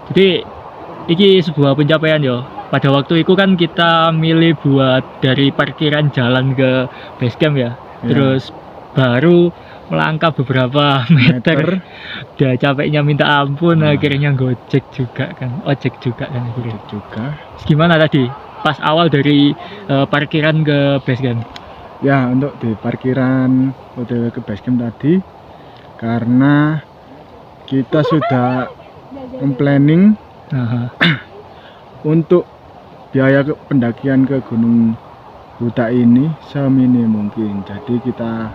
Jadi iki sebuah pencapaian yo. Pada waktu itu kan kita milih buat dari parkiran jalan ke base camp ya. Terus baru melangkah beberapa meter, udah capeknya minta ampun, akhirnya ojek juga kan akhirnya. Terus gimana tadi pas awal dari parkiran ke base camp? Ya, untuk di parkiran udah ke base camp tadi, karena kita sudah planning untuk biaya pendakian ke Gunung Buta ini seminim mungkin. Jadi kita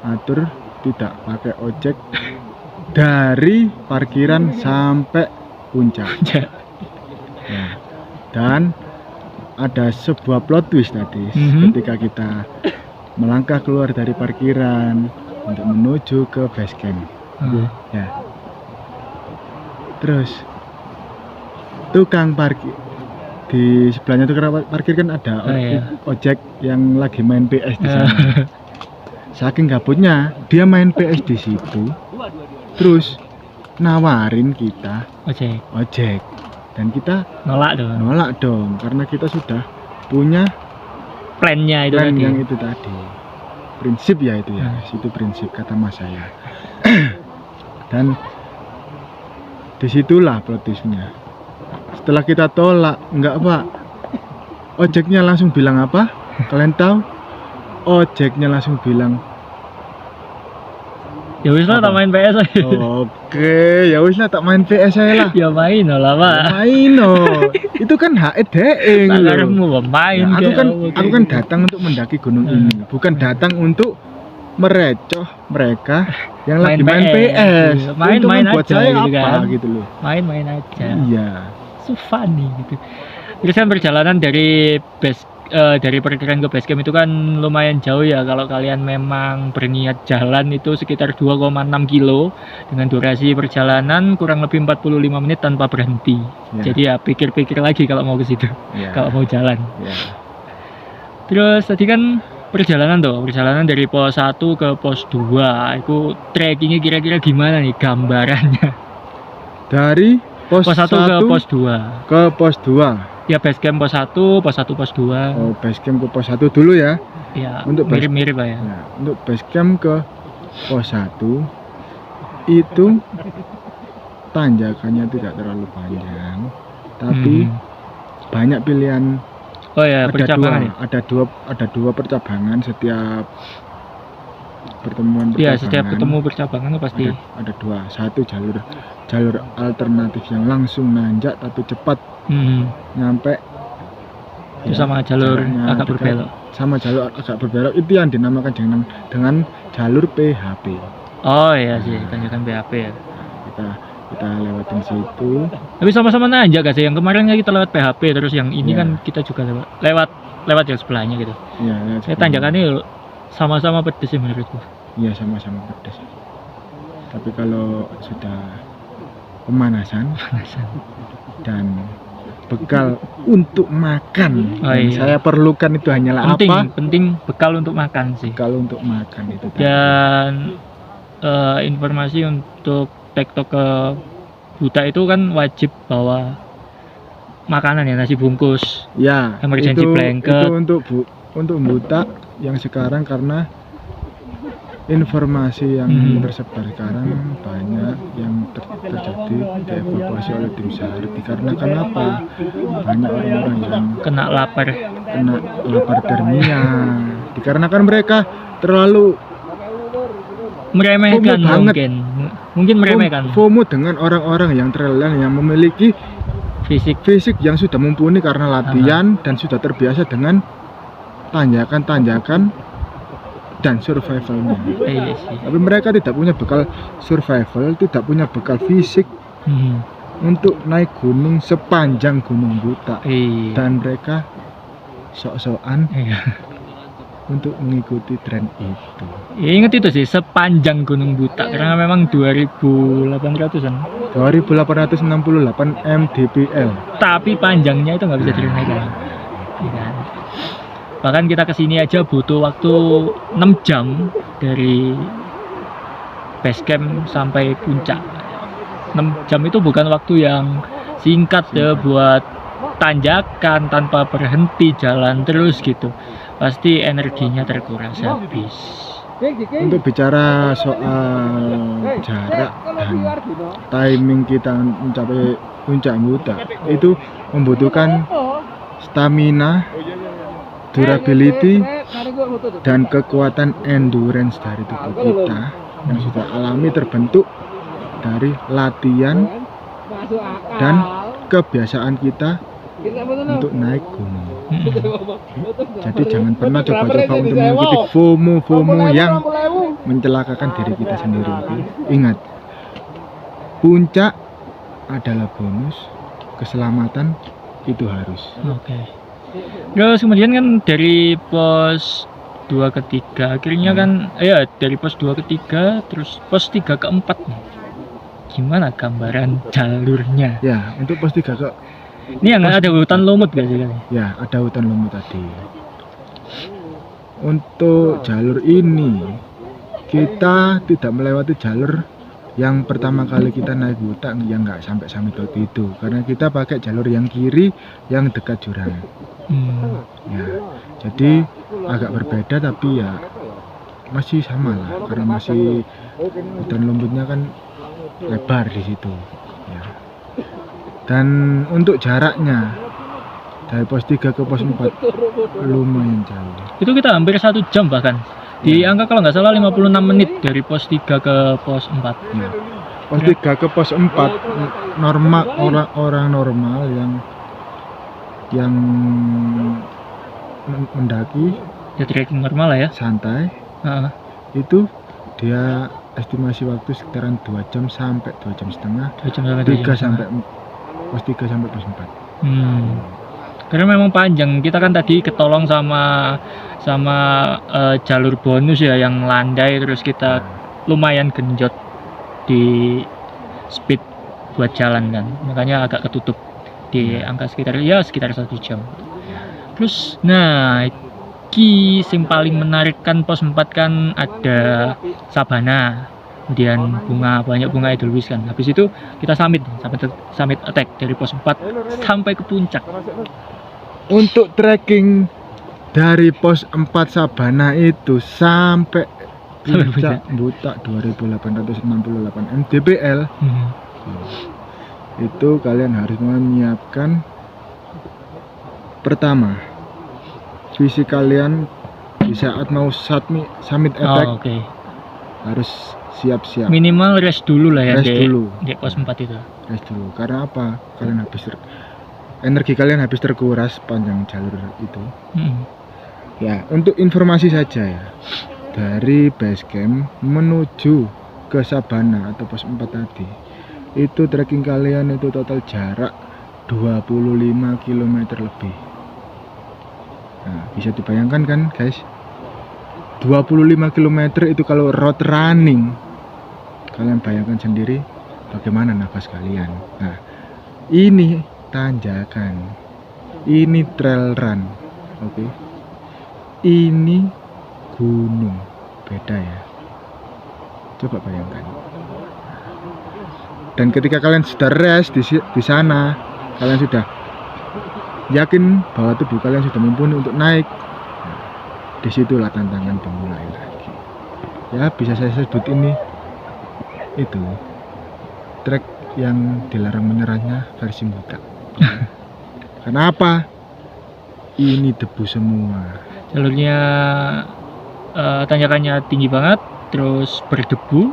atur tidak pakai ojek dari parkiran sampai puncak. Nah, dan ada sebuah plot twist tadi ketika kita melangkah keluar dari parkiran untuk menuju ke base camp. Ya. Terus tukang parkir di sebelahnya tukang parkir kan ada ojek yang lagi main PS di sana. Saking gabutnya dia main PS di situ, terus nawarin kita ojek, dan kita nolak dong karena kita sudah punya plannya itu plan tadi. Yang itu tadi prinsip ya itu ya, itu prinsip kata mas saya. Dan disitulah plot twistnya. Setelah kita tolak, enggak pak, ojeknya langsung bilang apa? Kalian tahu? Ojeknya langsung bilang, ya wis lah tak main PS aja. Oke, ya wis lah tak main PS aja lah. Ya main lah pak. Main itu kan HED loh. Main. Nah, aku kan datang untuk mendaki gunung ini, bukan datang untuk merecoh mereka yang lagi main PS. Main buat aja saya gitu apa kan. gitu loh. Main aja. Iya. So funny gitu. Terus kan perjalanan dari parkiran ke base camp itu kan lumayan jauh ya. Kalau kalian memang berniat jalan itu sekitar 2,6 kilo dengan durasi perjalanan kurang lebih 45 menit tanpa berhenti. Jadi ya pikir-pikir lagi kalau mau ke situ. Kalau mau jalan. Terus tadi kan perjalanan dari pos 1 ke pos 2 itu trekkingnya kira-kira gimana nih gambarannya? Dari pos 1 ke pos 2. Ke pos 2. Ya base camp pos 1, pos 2. Oh, base camp ke pos 1 dulu ya. Ya, untuk mirip-mirip lah ya. Untuk base camp ke pos 1 itu tanjakannya tidak terlalu panjang, tapi banyak pilihan. Oh ya, percabangan. Ada dua percabangan setiap pertemuan percabangan. Iya, setiap ketemu percabangan itu pasti ada dua. Satu jalur alternatif yang langsung nanjak tapi cepat nyampe. Itu sama jalur agak berbelok. Sama jalur agak berbelok itu yang dinamakan dengan jalur PHP. Oh iya sih, tanjakan PHP ya. Kita lewatin situ. Tapi sama-sama nanjak gak sih? Yang kemarin kita lewat PHP, terus yang ini kan kita juga lewat yang sebelahnya gitu. Iya, tanjakannya sama-sama pedes sih menurutku. Iya, sama-sama pedes. Tapi kalau sudah pemanasan dan bekal untuk makan yang saya perlukan itu hanyalah penting bekal untuk makan sih. Bekal untuk makan itu. Dan informasi untuk tektok ke Buta itu kan wajib bawa makanan ya, nasi bungkus. Ya, emergency blanket. Itu untuk Buta yang sekarang karena informasi yang tersebar sekarang banyak yang terjadi dievakuasi oleh tim SAR dikarenakan apa? Banyak orang-orang yang kena lapar ternia dikarenakan mereka terlalu meremehkan, mungkin meremehkan FOMO dengan orang-orang yang terleleng yang memiliki fisik yang sudah mumpuni karena latihan dan sudah terbiasa dengan tanjakan dan survivalnya. Tapi mereka tidak punya bekal survival, tidak punya bekal fisik untuk naik gunung sepanjang Gunung Buta. Dan mereka sok-sokan untuk mengikuti tren itu. Ingat itu sih, sepanjang Gunung Buta karena memang 2800-an. 2868 mdpl. Tapi panjangnya itu nggak bisa dinaikkan. Bahkan kita kesini aja butuh waktu 6 jam dari base camp sampai puncak. 6 jam itu bukan waktu yang singkat ya buat tanjakan tanpa berhenti jalan terus gitu. Pasti energinya terkuras habis. Untuk bicara soal jarak dan timing kita mencapai puncak Buta itu membutuhkan stamina, durability, dan kekuatan endurance dari tubuh kita yang sudah alami terbentuk dari latihan dan kebiasaan kita untuk naik gunung. Jadi jangan pernah coba-coba untuk mengikuti FOMO yang mencelakakan diri kita sendiri. Ingat, puncak adalah bonus, keselamatan itu harus. Oke. Terus kemudian kan dari pos 2 ke 3 akhirnya kan ya dari pos 2 ke 3 terus pos 3 ke 4 nih. Gimana gambaran jalurnya? Ya, untuk pos 3 ke Ini yang ada hutan lumut gak sih? ya, ada hutan lumut tadi. Untuk jalur ini kita tidak melewati jalur yang pertama kali kita naik hutan yang nggak sampai summit waktu itu, karena kita pakai jalur yang kiri yang dekat jurang. Ya, jadi agak berbeda tapi ya masih sama lah, karena masih hutan lumputnya kan lebar di situ. Ya. Dan untuk jaraknya dari pos 3 ke pos 4 lumayan jauh. Itu kita hampir 1 jam bahkan. Di angka kalau nggak salah 56 menit dari pos 3 ke pos 4. Ya. Pos 3 ke pos 4 normal, orang normal yang mendaki Ya trekking normal lah ya. santai Heeh. itu dia estimasi waktu sekitaran 2 jam sampai 2 jam setengah, 2 jam sampai 2 jam 3 setengah. sampai pos 3 sampai pos 4. Karena memang panjang. Kita kan tadi ketolong sama jalur bonus ya yang landai, terus kita lumayan genjot di speed buat jalan kan. Makanya agak ketutup di angka sekitar 1 jam. Terus nah iki sing paling menarik kan pos 4 kan ada sabana. Kemudian banyak bunga edelweiss kan. Habis itu kita summit attack dari pos 4 sampai ke puncak. Untuk trekking dari pos 4 Sabana itu sampai puncak Buta 2868 mdpl, itu kalian harus menyiapkan pertama fisik kalian di saat mau summit attack. Harus siap-siap. Minimal rest dulu lah ya. Rest dulu. Di pos 4 itu. Rest dulu. Karena apa? Kalian energi kalian habis terkuras panjang jalur itu. Ya, untuk informasi saja ya. Dari base camp menuju ke Sabana atau pos 4 tadi, itu trekking kalian itu total jarak 25 km lebih. Nah, bisa dibayangkan kan, guys? 25 km itu kalau road running, kalian bayangkan sendiri bagaimana nafas kalian. Nah, ini tanjakan, ini trail run, oke? Ini gunung, beda ya. Coba bayangkan. Dan ketika kalian sudah rest di sana, kalian sudah yakin bahwa tubuh kalian sudah mumpuni untuk naik. Disitulah tantangan dimulai lagi. Ya, bisa saya sebut ini itu trek yang dilarang menyerahnya versi Buta. Kenapa? Ini debu semua. Jalurnya tanjakannya tinggi banget, terus berdebu.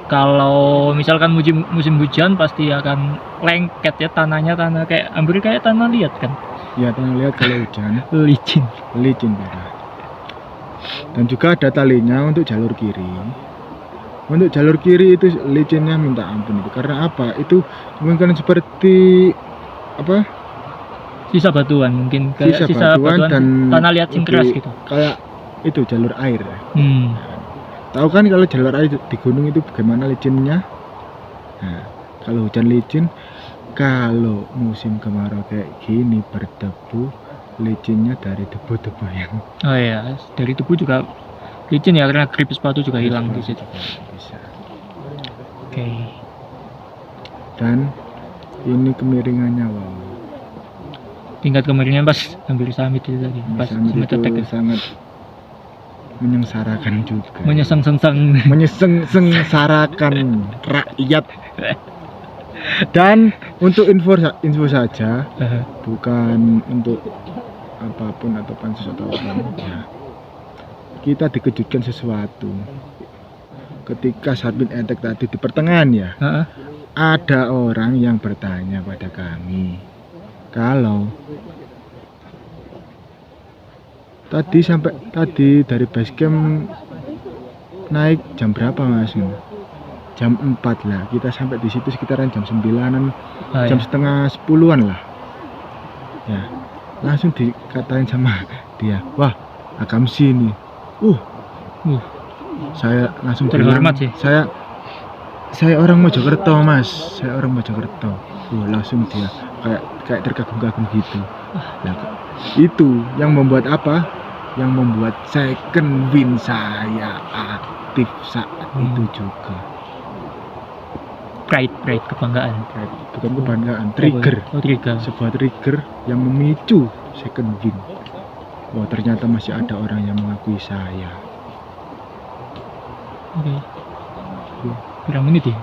Kalau misalkan musim hujan pasti akan lengket ya tanah kayak hampir kayak tanah liat kan. Ya, tanah liat kalau hujan licin parah. Dan juga ada talinya untuk jalur kiri. Untuk jalur kiri itu licinnya minta ampun itu. Karena apa? Itu mungkin seperti apa? Sisa batuan mungkin kayak sisa batuan dan tanah liat sing keras gitu. Kayak itu jalur air. Tahu kan kalau jalur air di gunung itu bagaimana licinnya? Nah, kalau hujan licin, kalau musim kemarau kayak gini berdebu, licinnya dari debu-debu yang dari debu juga licin ya, karena grip sepatu juga hilang di situ. Bisa. Oke. Dan ini kemiringannya wow. Tingkat kemiringan pas hampir summit itu tadi. Pas Summit summit attack itu ya. sangat menyengsarakan juga. Menyeseng-sengseng. Menyengsarakan rakyat. Dan untuk info saja, bukan untuk apapun atau pansus atau apa ya. Kita dikejutkan sesuatu. Ketika summit attack tadi di pertengahan ya, ada orang yang bertanya pada kami kalau tadi dari base camp naik jam berapa Mas? Jam 4 lah. Kita sampai di situ sekitaran jam 9-an, jam setengah 10-an lah. Ya, langsung dikatain sama dia, "Wah, Akam sini." Saya langsung terhormat bilang, sih. Saya orang Mojokerto Mas, saya orang Mojokerto. Langsung dia kayak terkagum-kagum gitu. Nah, itu yang membuat apa? Yang membuat second win saya aktif saat itu juga. Pride kebanggaan. Bukan kebanggaan, trigger. Trigger. Sebuah trigger yang memicu second win. Wah, ternyata masih ada orang yang mengakui saya. Oke. Berapa menit ya?